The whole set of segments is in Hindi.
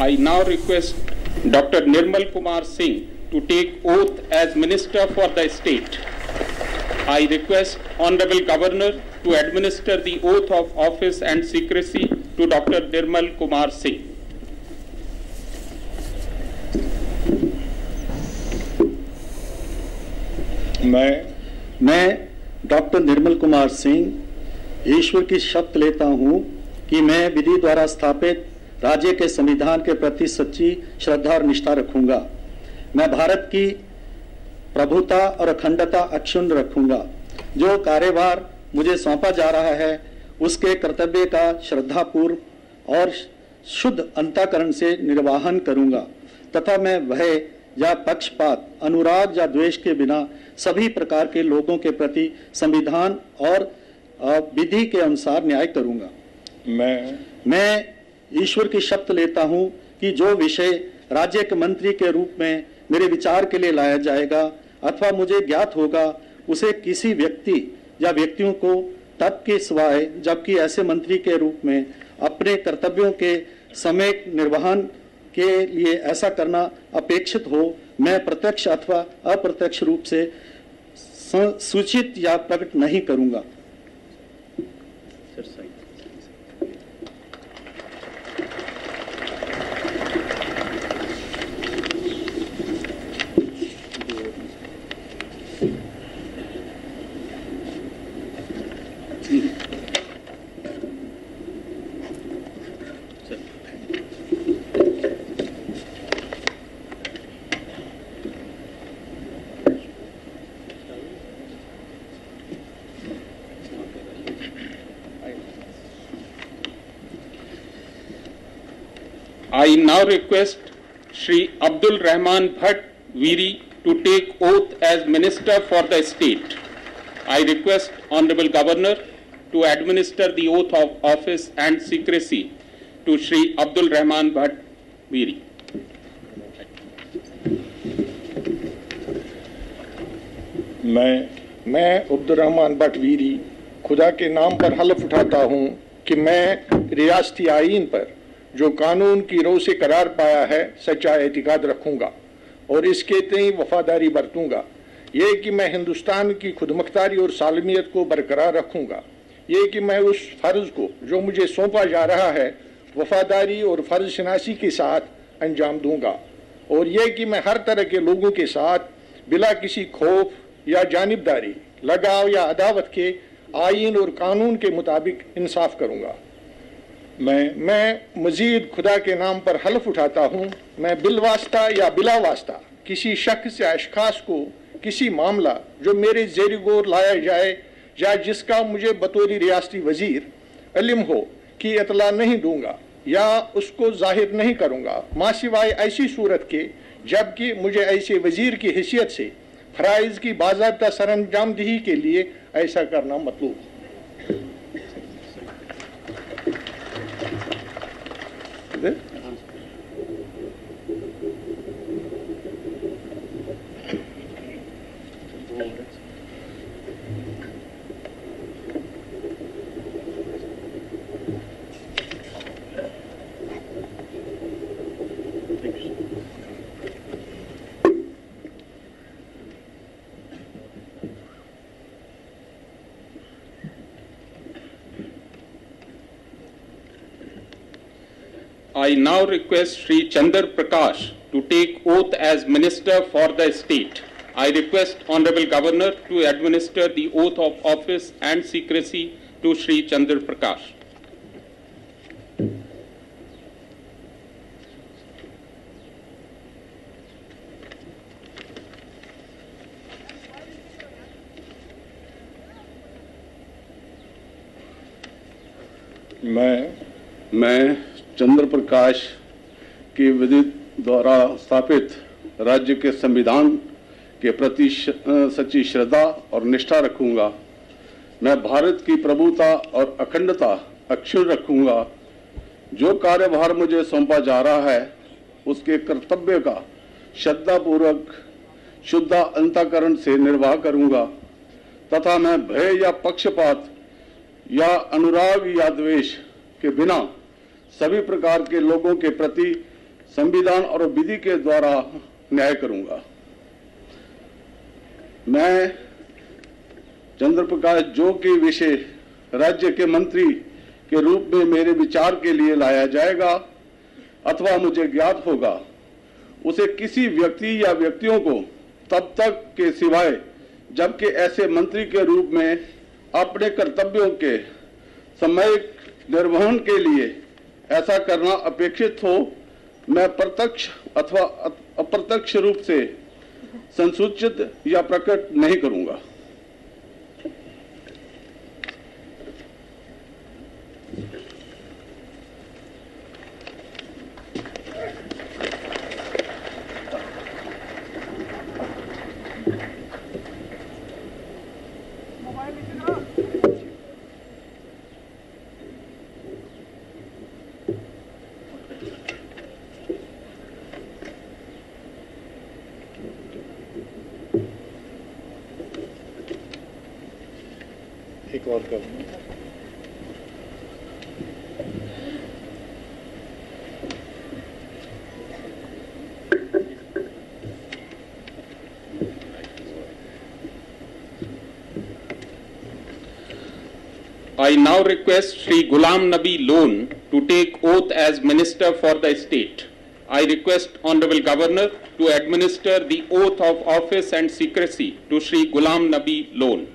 I now request Dr. Nirmal Kumar Singh to take oath as Minister for the State. I request Honorable Governor to administer the oath of office and secrecy to Dr. Nirmal Kumar Singh. मैं डॉक्टर निर्मल कुमार सिंह ईश्वर की शपथ लेता हूँ कि मैं विधि द्वारा स्थापित राज्य के संविधान के प्रति सच्ची श्रद्धा और निष्ठा रखूंगा। मैं भारत की प्रभुता और अखंडता अक्षुण्ण रखूंगा। जो कार्यभार मुझे सौंपा जा रहा है उसके कर्तव्य का श्रद्धापूर्व और शुद्ध अंतःकरण से निर्वहन करूंगा तथा मैं भय या पक्षपात, अनुराग या द्वेष के बिना सभी प्रकार के लोगों के प्रति संविधान और विधि के अनुसार न्याय करूंगा। मैं ईश्वर की शपथ लेता हूं कि जो विषय राज्य के मंत्री के रूप में मेरे विचार के लिए लाया जाएगा अथवा मुझे ज्ञात होगा उसे किसी व्यक्ति या व्यक्तियों को तब के सिवाय जबकि ऐसे मंत्री के रूप में अपने कर्तव्यों के समय निर्वहन के लिए ऐसा करना अपेक्षित हो, मैं प्रत्यक्ष अथवा अप्रत्यक्ष रूप से सूचित या प्रकट नहीं करूंगा। I now request Shri Abdul Rahman Bhatt Veeri to take oath as Minister for the State. I request Honorable Governor to administer the oath of office and secrecy to Shri Abdul Rahman Bhatt Veeri. मैं अब्दुल रहमान भट्ट वीरी खुदा के नाम पर हलफ उठाता हूँ कि मैं रियासती आईन पर जो कानून की रो से करार पाया है सच्चा एतिकाद रखूंगा और इसके तय वफादारी बरतूंगा। ये कि मैं हिंदुस्तान की खुदमुख्तारी और सालमियत को बरकरार रखूंगा। ये कि मैं उस फर्ज को जो मुझे सौंपा जा रहा है वफादारी और फर्ज शनासी के साथ अंजाम दूंगा और ये कि मैं हर तरह के लोगों के साथ बिला किसी खौफ या जानिबदारी, लगाव या अदावत के आईन और कानून के मुताबिक इंसाफ करूंगा। मैं मजीद खुदा के नाम पर हलफ उठाता हूँ मैं बिलवास्ता या बिला वास्ता किसी शख्स या अशखास को किसी मामला जो मेरे ज़ेर गौर लाया जाए या जिसका मुझे बतौर रियासती वजीर इल्म हो की इतला नहीं दूंगा या उसको जाहिर नहीं करूँगा माँ सिवाय ऐसी सूरत के जबकि मुझे ऐसे वजीर की हैसियत से फ़राइज़ की बाज़ाब्ता सरअंजामदही के लिए ऐसा करना मतलूब। I now request Shri Chandra Prakash to take oath as Minister for the State. I request Honorable Governor to administer the oath of office and secrecy to Shri Chandra Prakash. मैं चंद्र प्रकाश की विधि द्वारा स्थापित राज्य के संविधान के प्रति सच्ची श्रद्धा और निष्ठा रखूंगा। मैं भारत की प्रभुता और अखंडता अक्षुण्ण रखूंगा। जो कार्यभार मुझे सौंपा जा रहा है उसके कर्तव्य का श्रद्धापूर्वक शुद्ध अंतःकरण से निर्वाह करूंगा तथा मैं भय या पक्षपात या अनुराग या द्वेष के बिना सभी प्रकार के लोगों के प्रति संविधान और विधि के द्वारा न्याय करूंगा। मैं चंद्र प्रकाश जो के विषय राज्य के मंत्री के रूप में मेरे विचार के लिए लाया जाएगा अथवा मुझे ज्ञात होगा, उसे किसी व्यक्ति या व्यक्तियों को तब तक के सिवाय जबकि ऐसे मंत्री के रूप में अपने कर्तव्यों के सामयिक निर्वहन के लिए ऐसा करना अपेक्षित हो, मैं प्रत्यक्ष अथवा अप्रत्यक्ष रूप से संसूचित या प्रकट नहीं करूंगा। एक और कर I now request Shri Ghulam Nabi Lone to take oath as Minister for the State. I request Honorable Governor to administer the oath of office and secrecy to Shri Ghulam Nabi Lone.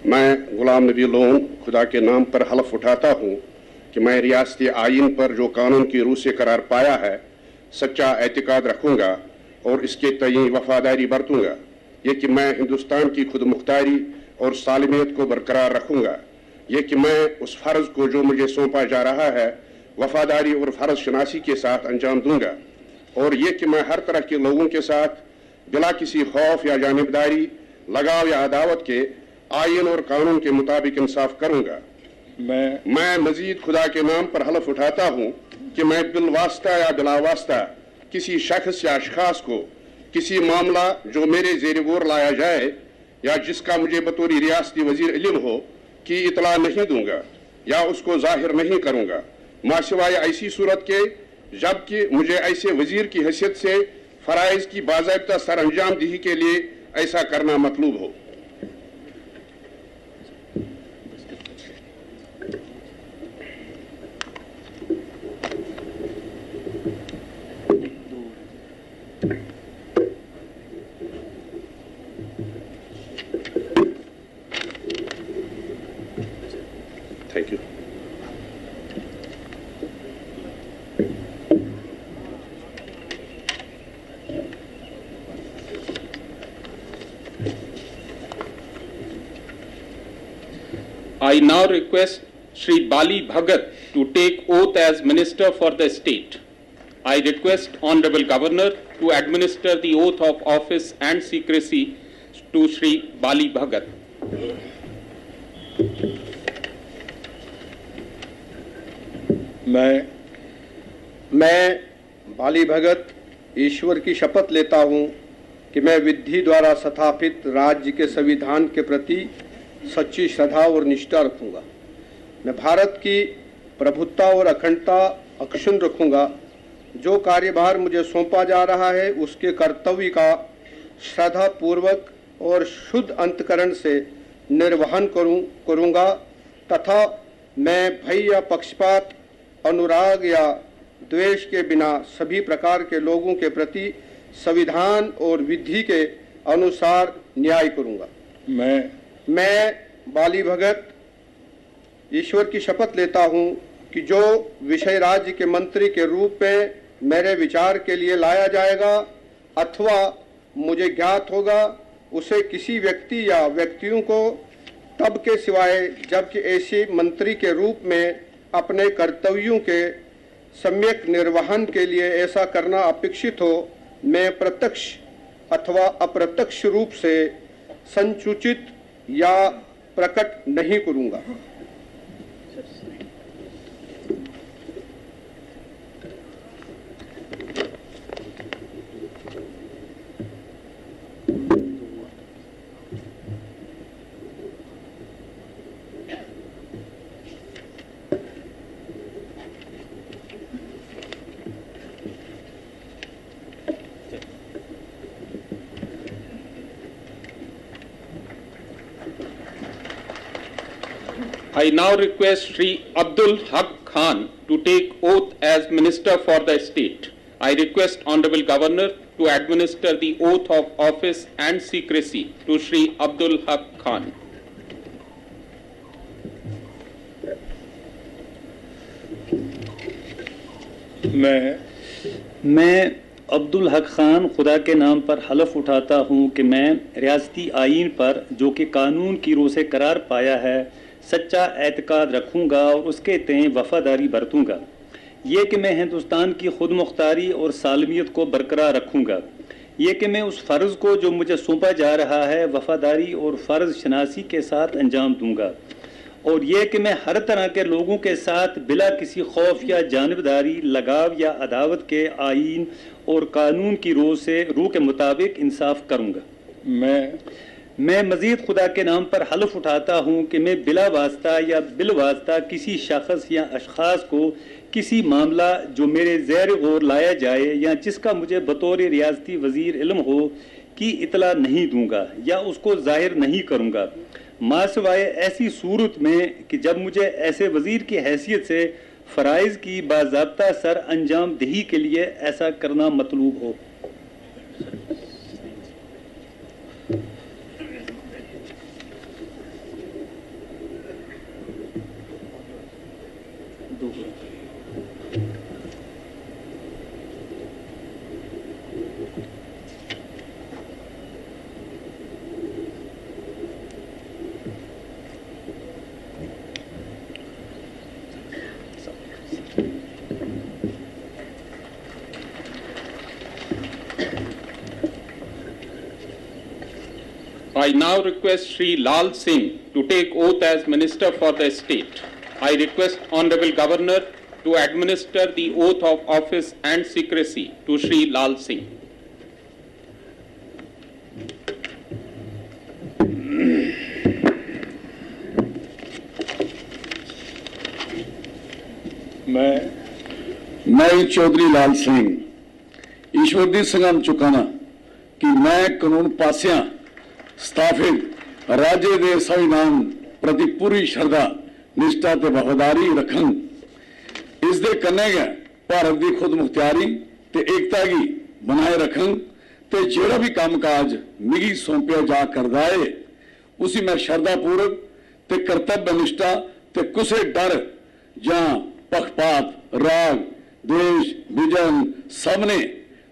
मैं गुलाम नबी लोन खुदा के नाम पर हलफ उठाता हूँ कि मैं रियासती आइन पर जो कानून की रूह से करार पाया है सच्चा एतकाद रखूँगा और इसके तय वफादारी बरतूँगा। ये कि मैं हिंदुस्तान की खुद मुख्तारी और सालमियत को बरकरार रखूँगा। ये कि मैं उस फ़र्ज़ को जो मुझे सौंपा जा रहा है वफादारी और फ़र्ज़ शनासी के साथ अंजाम दूँगा। और ये कि मैं हर तरह के लोगों के साथ बिला किसी खौफ या जानिबदारी, लगाव या अदावत के आइन और कानून के मुताबिक इंसाफ करूंगा। मैं मजीद खुदा के नाम पर हलफ उठाता हूं कि मैं बिलवास्ता या बिलावास्ता किसी शख्स या अशखास को किसी मामला जो मेरे ज़ेर गौर लाया जाए या जिसका मुझे बतौर रियासती वजीर इल्म हो की इतला नहीं दूंगा या उसको जाहिर नहीं करूंगा, मासिवाय ऐसी सूरत के जबकि मुझे ऐसे वजीर की हैसियत से फ़राइज़ की बाज़ाब्ता सर अंजाम दही के लिए ऐसा करना मतलूब हो। Thank you. I now request Shri Bali Bhagat to take oath as Minister for the State. I request Honorable Governor to administer the oath of office and secrecy to Shri Bali Bhagat. मैं बाली भगत ईश्वर की शपथ लेता हूँ कि मैं विधि द्वारा स्थापित राज्य के संविधान के प्रति सच्ची श्रद्धा और निष्ठा रखूँगा। मैं भारत की प्रभुत्ता और अखंडता अक्षुण्ण रखूँगा। जो कार्यभार मुझे सौंपा जा रहा है उसके कर्तव्य का श्रद्धापूर्वक और शुद्ध अंतकरण से निर्वहन करूँगा तथा मैं भय या पक्षपात, अनुराग या द्वेष के बिना सभी प्रकार के लोगों के प्रति संविधान और विधि के अनुसार न्याय करूँगा। मैं बाली भगत ईश्वर की शपथ लेता हूँ कि जो विषय राज्य के मंत्री के रूप में मेरे विचार के लिए लाया जाएगा अथवा मुझे ज्ञात होगा, उसे किसी व्यक्ति या व्यक्तियों को तब के सिवाय जबकि ऐसे मंत्री के रूप में अपने कर्तव्यों के सम्यक निर्वहन के लिए ऐसा करना अपेक्षित हो, मैं प्रत्यक्ष अथवा अप्रत्यक्ष रूप से संसूचित या प्रकट नहीं करूंगा। I now request Shri Abdul Haq Khan to take oath as Minister for the State. I request Honorable Governor to administer the oath of office and secrecy to Shri Abdul Haq Khan. मैं अब्दुल हक खान खुदा के नाम पर हलफ उठाता हूँ कि मैं रियासती आईन पर जो कि कानून की रो से करार पाया है सच्चा एतकाद रखूँगा और उसके तय वफादारी बरतूँगा। ये कि मैं हिंदुस्तान की खुद मुख्तारी और सालमियत को बरकरार रखूँगा। ये कि मैं उस फ़र्ज़ को जो मुझे सौंपा जा रहा है वफादारी और फ़र्ज़ शनासी के साथ अंजाम दूँगा। और ये कि मैं हर तरह के लोगों के साथ बिला किसी खौफ या जानबदारी, लगाव या अदावत के आईन और कानून की रो के मुताबिक इंसाफ करूँगा। मैं मज़ीद खुदा के नाम पर हलफ उठाता हूँ कि मैं बिला वास्ता या बिलवास्ता किसी शख्स या अशख़ास को किसी मामला जो मेरे ज़ेर गौर लाया जाए या जिसका मुझे बतौर रियासती वज़ीर इल्म हो की इतला नहीं दूँगा या उसको ज़ाहिर नहीं करूँगा, मासिवाए ऐसी सूरत में कि जब मुझे ऐसे वज़ीर की हैसियत से फ़राइज़ की बाज़ाब्ता सर अंजाम दही के लिए ऐसा करना मतलूब हो। I now request Shri Lal Singh to take oath as Minister for the State. I request Honorable Governor to administer the oath of office and secrecy to Shri Lal Singh. मैं चौधरी लाल सिंह ईश्वर दी सगंध चुकाना कि मैं कानून पासिया स्थापित राज्य के संविधान प्रति पूरी श्रद्धा निष्ठा ते वफादारी रखन। इस दे कन्ने गै भारत की खुद मुख्तियारी ते एकता की बनाए रखन ते जेड़ा भी काम काज मिगी सौंपया जा करदा है उसी मैं श्रद्धापूर्वक ते कर्तव्य निष्ठा ते कुसे डर या पक्षपात राग देश विजन सबने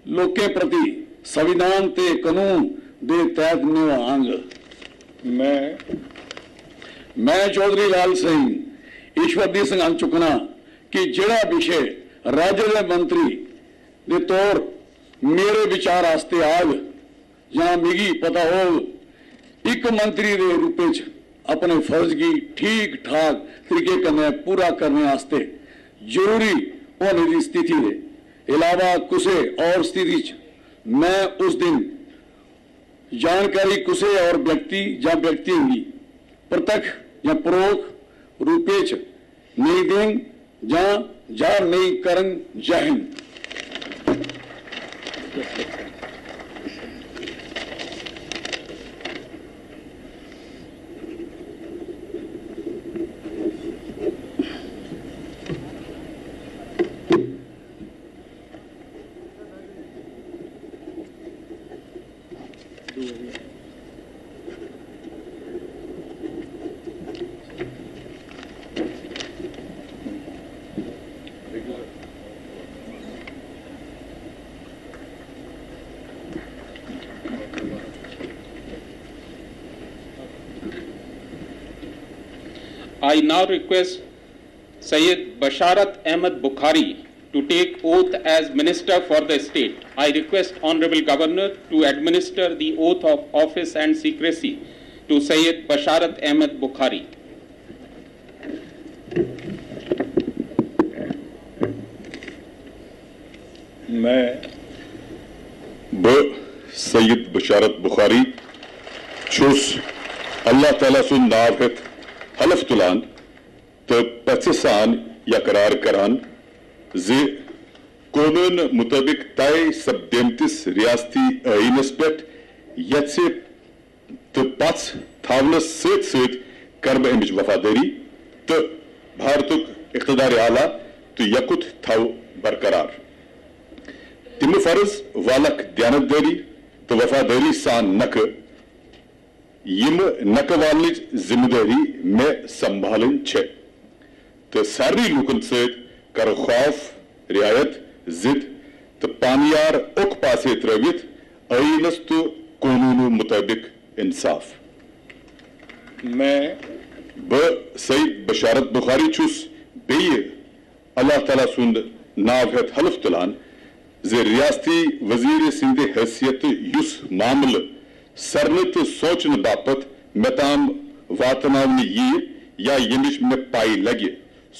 लोके प्रति संविधान ते कानून दे तहत निभांग। मैं चौधरी लाल सिंह ईश्वर दी सगंध चुकना कि जेड़ा विषय राज्य के मंत्री दे तौर मेरे विचार आस्ते आग या मिगी पता हो एक मंत्री के रूप में अपने फर्ज की ठीक ठाक तरीके कन्नै पूरा करने आस्ते जरूरी होने की स्थिति के अलावा कुसे और स्थिति मैं उस दिन जानकारी कुसे और व्यक्ति या व्यक्ति की प्रत्यक्ष या परोक्ष रूप नहीं दें या जार नहीं करन। जय Hind. I now request Syed Basharat Ahmed Bukhari to take oath as Minister for the State. I request Honorable Governor to administer the oath of office and secrecy to Syed Basharat Ahmed Bukhari. Syed Basharat Bukhari chus Allah Ta'ala sun nav het हलफ तुलान तो पचसान या करार करान जे कानून मुताबिक तय सब्देमतिस रियासती आईनस पे तो पच थावनस सत कर बह अमिच वफादारी तो भारतुक इख्तिदार आला तो यकुत थव बरकरार तिम फर्ज वालक दयानतदारी तो वफादारी सान नक यम नक वाल जिम्मेदारी में संभालन छे तो सारी लुकन सत कर खौफ रियायत जिद तो पानियार उक पासे त्रवित आईनस तो कानून मुताबिक इंसाफ मैं सईद बशारत बुखारी छुस बे अल्लाह ताला सुंद नाव हेत हलफ तुलान जे रियासती वजीर सिंध हैसियत युस मामल सरने तो सोचन बापत मेताम वातनावनी ये या यमिश में पाई लगे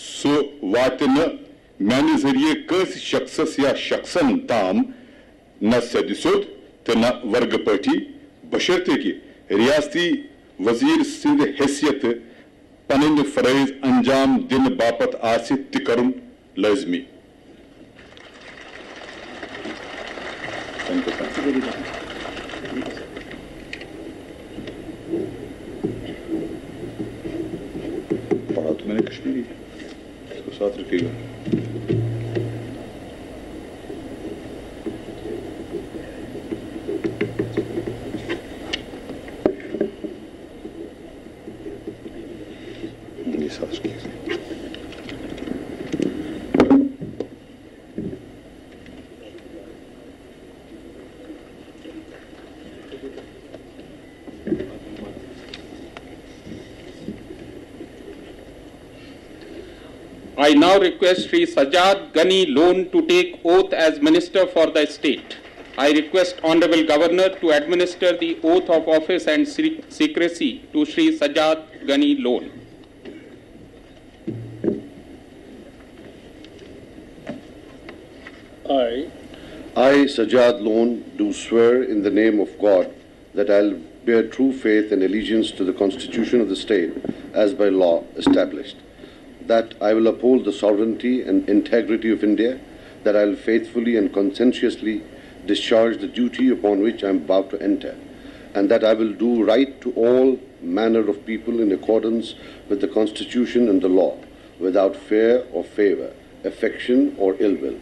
सो वातन मैंने जरिए कस शख्सस या शख्सन ताम न सदिसुद तो न वर्ग पार्टी बशर्ते कि रियासती वजीर सिंध हैसियत पन फरज अंजाम दिन बापत आसित तिकरुन लाजमी पढ़ा तो मैंने कश्मीरी इसको साथ रखिएगा I now request Sri Sajjad Ghani Lone to take oath as Minister for the State. I request Honorable Governor to administer the oath of office and secrecy to Sri Sajjad Ghani Lone. I, Sajjad Lone, do swear in the name of God that I'll bear true faith and allegiance to the Constitution of the state as by law established, that I will uphold the sovereignty and integrity of India, that I will faithfully and conscientiously discharge the duty upon which I am about to enter, and that I will do right to all manner of people in accordance with the Constitution and the law, without fear or favor, affection or ill will.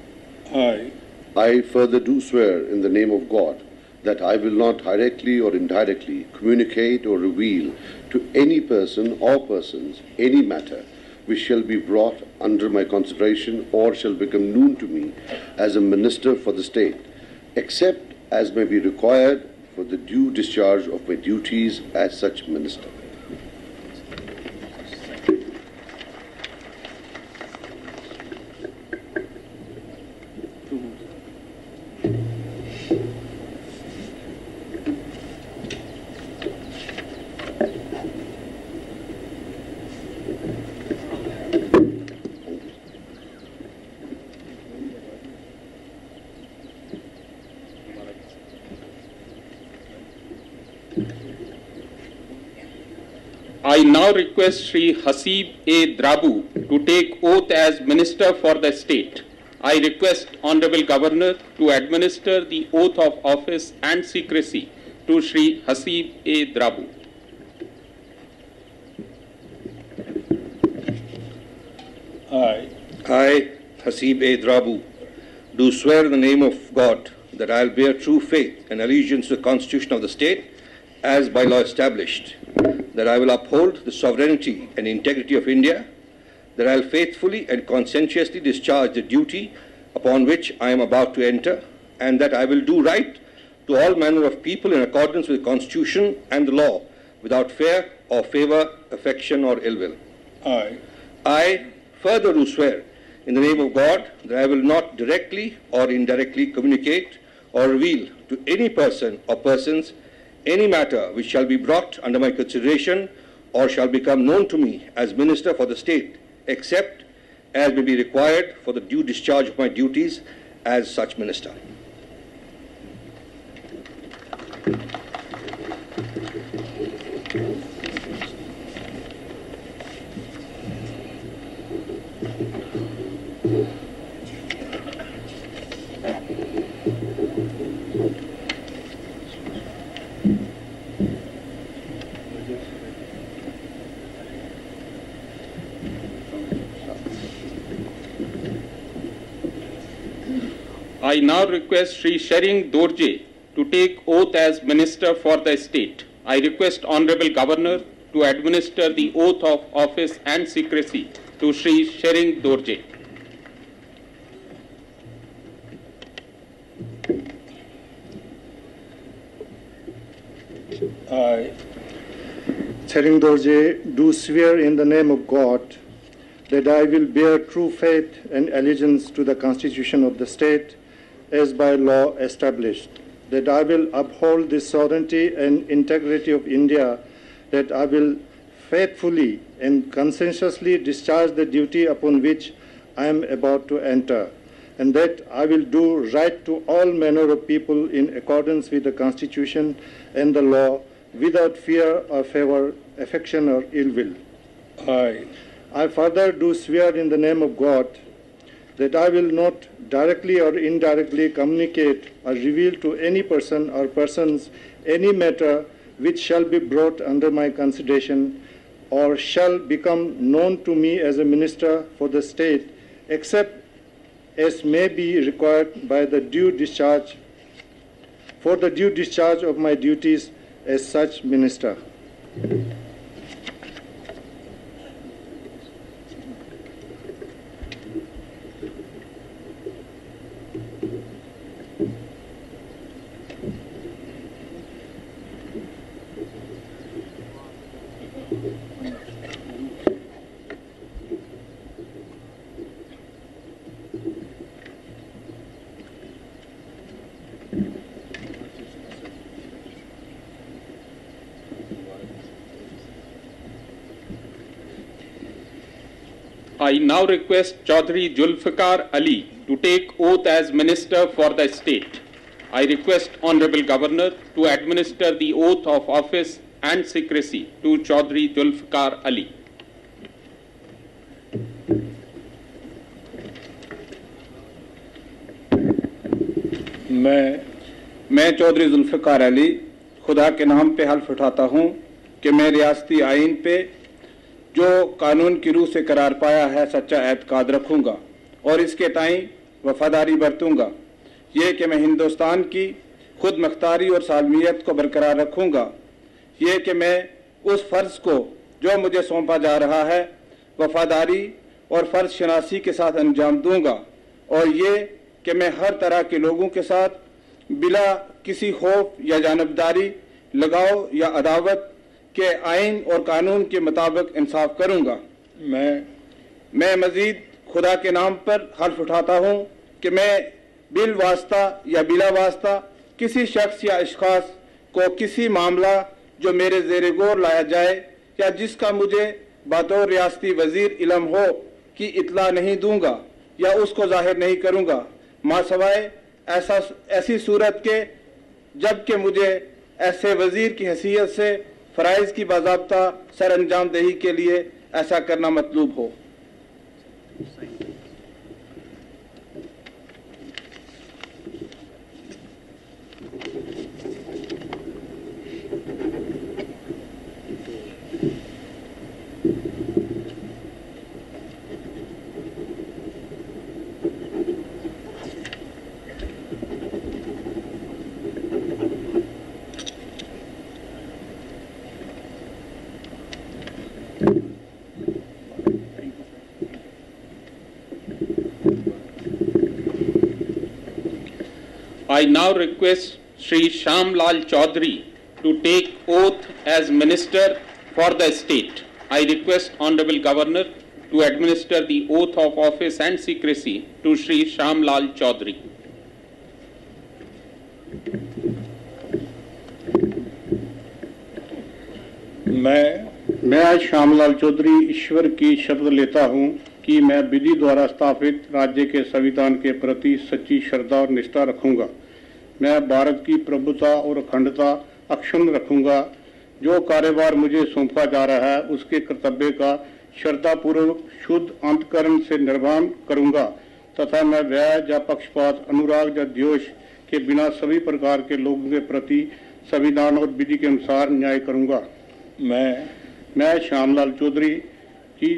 I further do swear in the name of God that I will not directly or indirectly communicate or reveal to any person or persons any matter which shall be brought under my consideration or shall become known to me as a minister for the state, except as may be required for the due discharge of my duties as such minister. I now request Sri Hasib A. Drabu to take oath as Minister for the State. I request Honorable Governor to administer the oath of office and secrecy to Sri Hasib A. Drabu. I, Hasib A. Drabu, do swear in the name of God that I will bear true faith and allegiance to the Constitution of the state as by law established, that I will uphold the sovereignty and integrity of India, that I will faithfully and conscientiously discharge the duty upon which I am about to enter, and that I will do right to all manner of people in accordance with the Constitution and the law, without fear or favor, affection or ill will. I further do swear in the name of God that I will not directly or indirectly communicate or reveal to any person or persons any matter which shall be brought under my consideration or shall become known to me as Minister for the State, except as may be required for the due discharge of my duties as such Minister. I now request Shri Shering Dorje to take oath as Minister for the State. I request Honorable Governor to administer the oath of office and secrecy to Shri Shering Dorje. I, Shering Dorje, do swear in the name of God that I will bear true faith and allegiance to the Constitution of the state as by law established, that I will uphold the sovereignty and integrity of India, that I will faithfully and conscientiously discharge the duty upon which I am about to enter, and that I will do right to all manner of people in accordance with the Constitution and the law, without fear or favor, affection or ill will. I further do swear in the name of God that I will not directly or indirectly communicate or reveal to any person or persons any matter which shall be brought under my consideration or shall become known to me as a minister for the state, except as may be required by the due discharge of my duties as such minister. I now request Chaudhry Zulfikar Ali to take oath as Minister for the State. I request Honorable Governor to administer the oath of office and secrecy to Chaudhry Zulfikar Ali. मैं चौधरी जुल्फ़िकार अली खुदा के नाम पे हल्फ उठाता हूँ कि मैं रियासती आइन पे जो कानून की रूह से करार पाया है सच्चा एतकाद रखूँगा और इसके ताईं वफादारी बरतूँगा। ये कि मैं हिंदुस्तान की खुद मुख्तारी और सालमियत को बरकरार रखूँगा। ये कि मैं उस फ़र्ज़ को जो मुझे सौंपा जा रहा है वफादारी और फ़र्ज़ शनासी के साथ अंजाम दूँगा और ये कि मैं हर तरह के लोगों के साथ बिला किसी खौफ या जानबदारी, लगाव या अदावत के आइन और कानून के मुताबिक इंसाफ करूँगा। मैं मज़ीद खुदा के नाम पर हल्फ उठाता हूँ कि मैं बिल वास्ता या बिला वास्ता किसी शख्स या अशख़ास को किसी मामला जो मेरे ज़ेरे गौर लाया जाए या जिसका मुझे बतौर रियासती वज़ीर इल्म हो कि इत्ला नहीं दूँगा या उसको ज़ाहिर नहीं करूँगा, मासवाए ऐसी सूरत के जबकि मुझे ऐसे वज़ीर की हैसियत से फ़राइज़ की बाज़ाब्ता सर अंजाम दही के लिए ऐसा करना मतलूब हो। I now request Shri Shyam Lal Chaudhary to take oath as Minister for the State. I request Honorable Governor to administer the oath of office and secrecy to Shri Shyam Lal Chaudhary. मैं आज श्यामलाल चौधरी ईश्वर की शपथ लेता हूँ कि मैं विधि द्वारा स्थापित राज्य के संविधान के प्रति सच्ची श्रद्धा और निष्ठा रखूंगा। मैं भारत की प्रभुता और अखंडता अक्षुण्ण रखूंगा। जो कार्यभार मुझे सौंपा जा रहा है उसके कर्तव्य का श्रद्धापूर्वक शुद्ध अंतःकरण से निर्वहन करूंगा तथा मैं व्यय या पक्षपात, अनुराग या द्वेष के बिना सभी प्रकार के लोगों के प्रति संविधान और विधि के अनुसार न्याय करूंगा। मैं श्यामलाल चौधरी की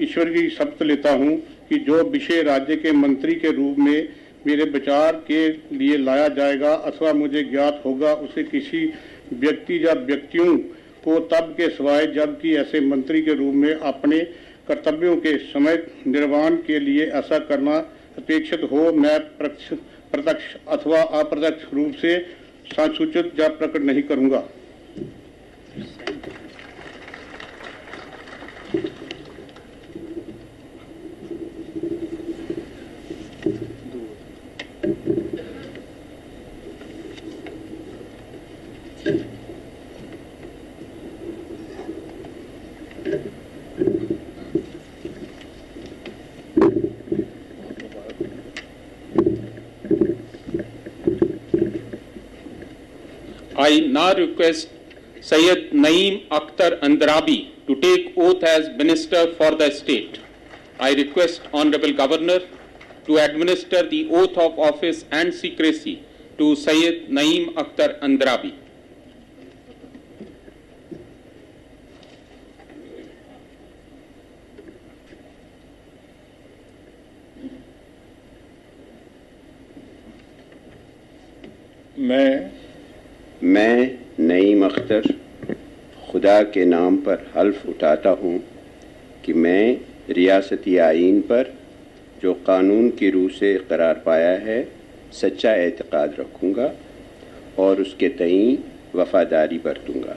ईश्वर की शपथ लेता हूं कि जो विषय राज्य के मंत्री के रूप में मेरे विचार के लिए लाया जाएगा अथवा मुझे ज्ञात होगा उसे किसी व्यक्ति या व्यक्तियों को तब के सिवाय जबकि ऐसे मंत्री के रूप में अपने कर्तव्यों के समय निर्वहन के लिए ऐसा करना अपेक्षित हो, मैं प्रत्यक्ष अथवा अप्रत्यक्ष रूप से संसूचित या प्रकट नहीं करूंगा। I now request Syed Naeem Akhtar Andrabi to take oath as Minister for the State. I request Honorable Governor to administer the oath of office and secrecy to Syed Naeem Akhtar Andrabi. मैं नईम अख्तर खुदा के नाम पर हल्फ उठाता हूँ कि मैं रियासती आईन पर जो कानून की रूह से करार पाया है सच्चा एतक़ाद रखूँगा और उसके तईं वफ़ादारी बरतूँगा।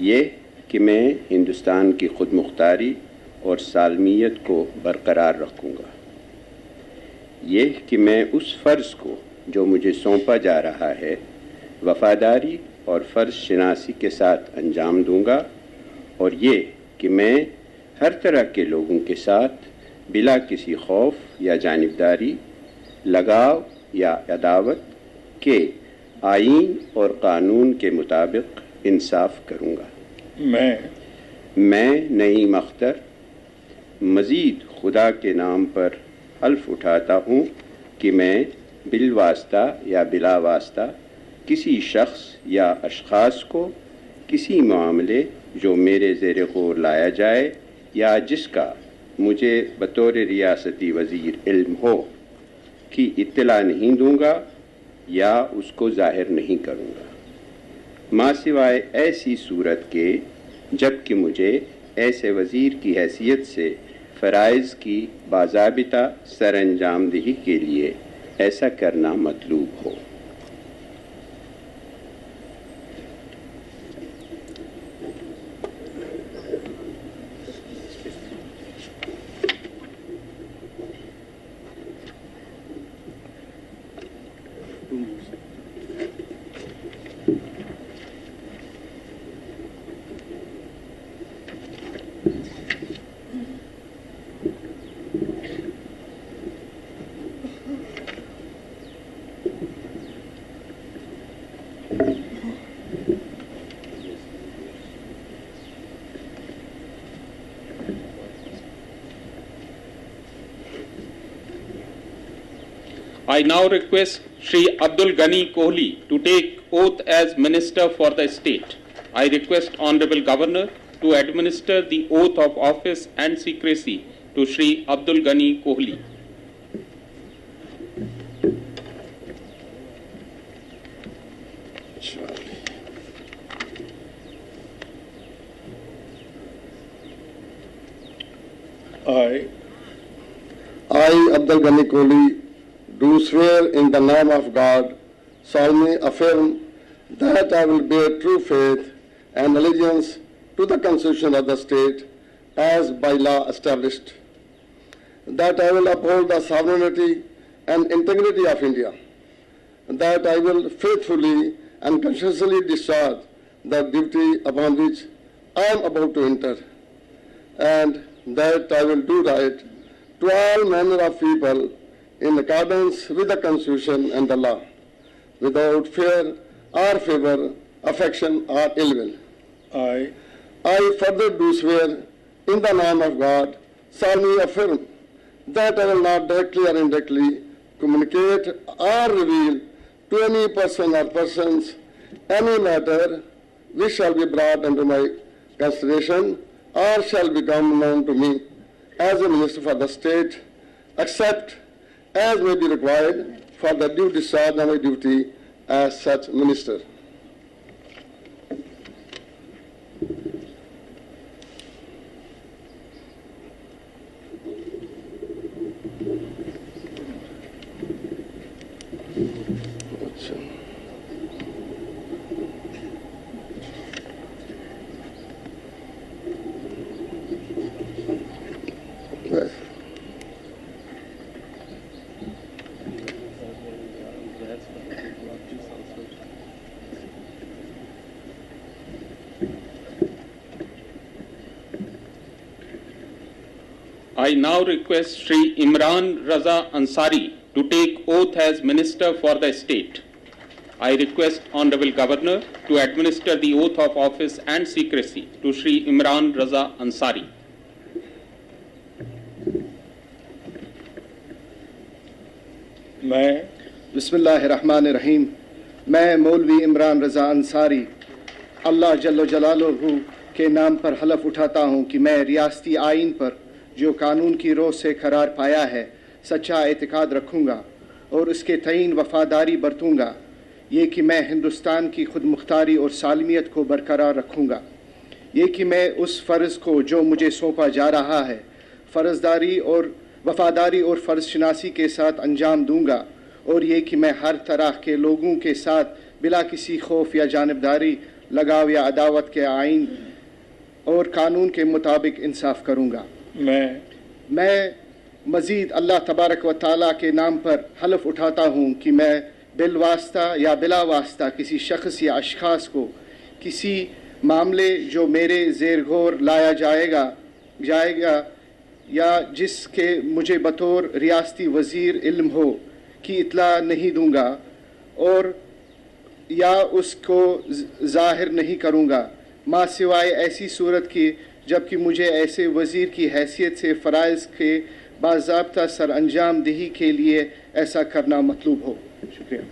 ये कि मैं हिंदुस्तान की खुद मुख्तारी और सालमियत को बरकरार रखूँगा। ये कि मैं उस फ़र्ज़ को जो मुझे सौंपा जा रहा है वफ़ादारी और फ़र्ज़ शनासी के साथ अंजाम दूँगा और ये कि मैं हर तरह के लोगों के साथ बिला किसी खौफ या जानिबदारी, लगाव या अदावत के आईन और कानून के मुताबिक इंसाफ करूँगा। मैं नईम अख्तर मज़ीद खुदा के नाम पर हल्फ उठाता हूँ कि मैं बिलवास्ता या बिला वास्ता किसी शख्स या अशख़ास को किसी मामले जो मेरे ज़ेरे गौर लाया जाए या जिसका मुझे बतौर रियासती वज़ीर इल्म हो की इत्तला नहीं दूँगा या उसको ज़ाहिर नहीं करूँगा, माँ सिवाय ऐसी सूरत के जबकि मुझे ऐसे वज़ीर की हैसियत से फ़राइज़ की बाज़ाबिता सरअंजामदही के लिए ऐसा करना मतलूब हो। I now request Shri Abdul Ghani Kohli to take oath as Minister for the State. I request Honorable Governor to administer the oath of office and secrecy to Shri Abdul Ghani Kohli. I, Abdul Ghani Kohli, do swear in the name of God, solemnly affirm that I will bear true faith and allegiance to the Constitution of the state as by law established, that I will uphold the sovereignty and integrity of India, that I will faithfully and conscientiously discharge the duty upon which I am about to enter, and that I will do right to all manner of people in accordance with the Constitution and the law, without fear or favor, affection or ill will. I further do swear in the name of God, solemnly affirm that I will not directly or indirectly communicate or reveal to any person or persons any matter which shall be brought under my consideration or shall become known to me as a minister for the state, except as may be required for the due discharge of my duty as such minister. I now request Shri Imran Raza Ansari to take oath as Minister for the State. I request Honorable Governor to administer the oath of office and secrecy to Shri Imran Raza Ansari. मैं बिस्मिल्लाहिर्रहमानिर्रहीम मैं मौलवी इमरान रज़ा अंसारी अल्लाह जल्ल जलालुहु के नाम पर हलफ उठाता हूँ कि मैं रियासती आइन पर जो कानून की रोह से करार पाया है सच्चा एतकाद रखूँगा और उसके तईन वफादारी बरतूँगा। ये कि मैं हिंदुस्तान की खुद मुख्तारी और सालमियत को बरकरार रखूँगा। ये कि मैं उस फ़र्ज़ को जो मुझे सौंपा जा रहा है फ़र्ज़दारी और वफादारी और फ़र्ज़ शनासी के साथ अंजाम दूँगा और ये कि मैं हर तरह के लोगों के साथ बिला किसी खौफ या जानिबदारी लगाव या अदावत के आइन और कानून के मुताबिक इंसाफ करूँगा। मैं मज़ीद अल्लाह तबारक व तआला के नाम पर हलफ उठाता हूँ कि मैं बिलवास्ता या बिला वास्ता किसी शख्स या अशख़ास को किसी मामले जो मेरे ज़ेर गौर लाया जाएगा या जिसके मुझे बतौर रियासती वज़ीर इल्म हो की इत्ला नहीं दूँगा और या उसको ज़ाहिर नहीं करूँगा माँ सिवाय ऐसी सूरत की जबकि मुझे ऐसे वज़ीर की हैसियत से फ़राइज़ के बाज़ाब्ता सर अंजाम दही के लिए ऐसा करना मतलूब हो। शुक्रिया।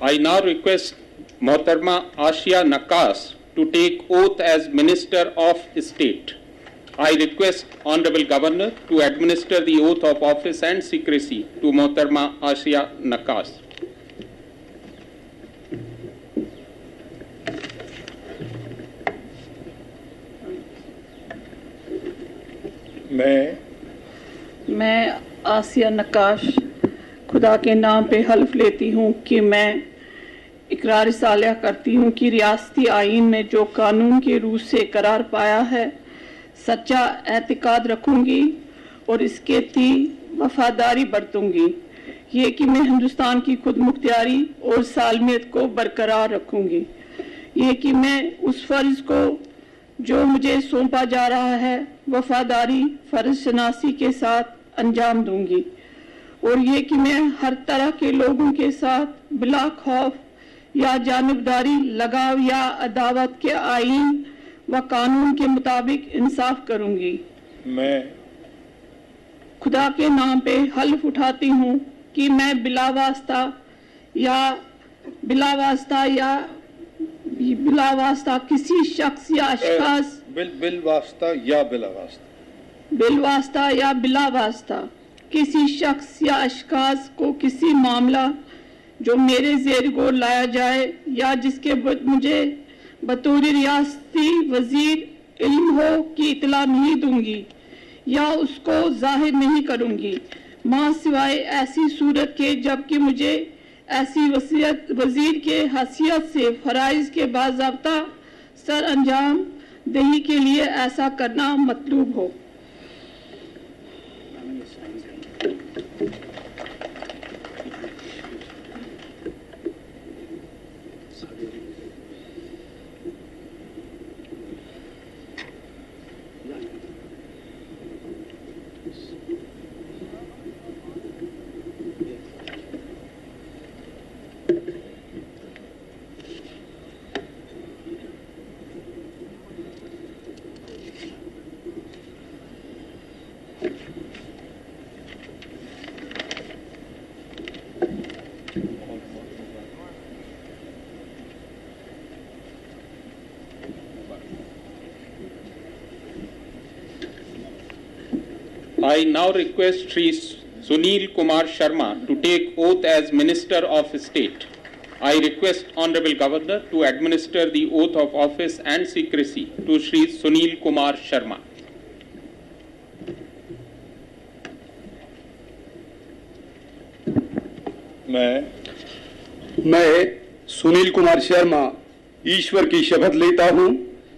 I now request Mohtarma Ashia Nakas to take oath as Minister of State. I request Honorable Governor to administer the oath of office and secrecy to Mohtarma Ashia Nakas. मैं आसिया नकाश खुदा के नाम पे हल्फ लेती हूँ कि मैं इकरार सालिया करती हूँ कि रियासती आइन में जो कानून के रूह से करार पाया है सच्चा एतकाद रखूँगी और इसके ती वफादारी बरतूँगी। ये कि मैं हिंदुस्तान की खुद मुख्तियारी और सालमियत को बरकरार रखूँगी। ये कि मैं उस फ़र्ज़ को जो मुझे सौंपा जा रहा है वफादारी फ़र्ज़ शनासी के साथ अंजाम दूँगी और ये कि मैं हर तरह के लोगों के साथ बिला खौफ या जानिबदारी लगाव या अदावत के आइन व कानून के मुताबिक इंसाफ करूंगी। मैं खुदा के नाम पे हल्फ उठाती हूँ कि मैं बिला वास्ता किसी शख्स या अशख़ास बिला वास्ता किसी शख्स या अशख़ास को किसी मामला जो मेरे ज़ेर गौर लाया जाए या जिसके मुझे बतौर रियासती वज़ीर इल्म हो की इत्ला नहीं दूंगी या उसको ज़ाहिर नहीं करूंगी माँ सिवाय ऐसी सूरत के जबकि मुझे ऐसी वज़ीर के हैसियत से फ़राइज़ के बाज़ाब्ता सर अंजाम दही के लिए ऐसा करना मतलूब हो। I now request Shri Sunil Kumar Sharma to take oath as Minister of State. I request Honorable Governor to administer the oath of office and secrecy to Shri Sunil Kumar Sharma. मैं सुनील कुमार शर्मा ईश्वर की शपथ लेता हूं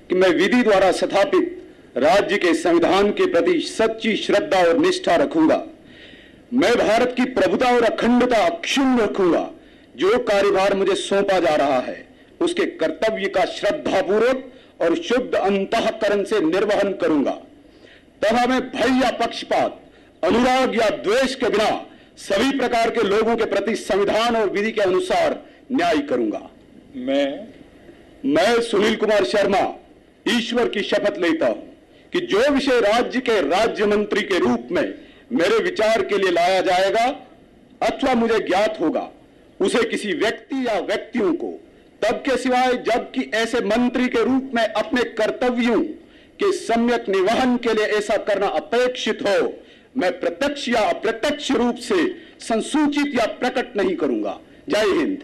कि मैं विधि द्वारा स्थापित राज्य के संविधान के प्रति सच्ची श्रद्धा और निष्ठा रखूंगा। मैं भारत की प्रभुता और अखंडता अक्षुण्ण रखूंगा। जो कार्यभार मुझे सौंपा जा रहा है उसके कर्तव्य का श्रद्धापूर्वक और शुद्ध अंतःकरण से निर्वहन करूंगा तथा मैं भय या पक्षपात, अनुराग या द्वेष के बिना सभी प्रकार के लोगों के प्रति संविधान और विधि के अनुसार न्याय करूंगा। मैं सुनील कुमार शर्मा ईश्वर की शपथ लेता हूं कि जो विषय राज्य के राज्य मंत्री के रूप में मेरे विचार के लिए लाया जाएगा अथवा मुझे ज्ञात होगा उसे किसी व्यक्ति या व्यक्तियों को तब के सिवाय जबकि ऐसे मंत्री के रूप में अपने कर्तव्यों के सम्यक निर्वहन के लिए ऐसा करना अपेक्षित हो मैं प्रत्यक्ष या अप्रत्यक्ष रूप से संसूचित या प्रकट नहीं करूंगा। जय हिंद।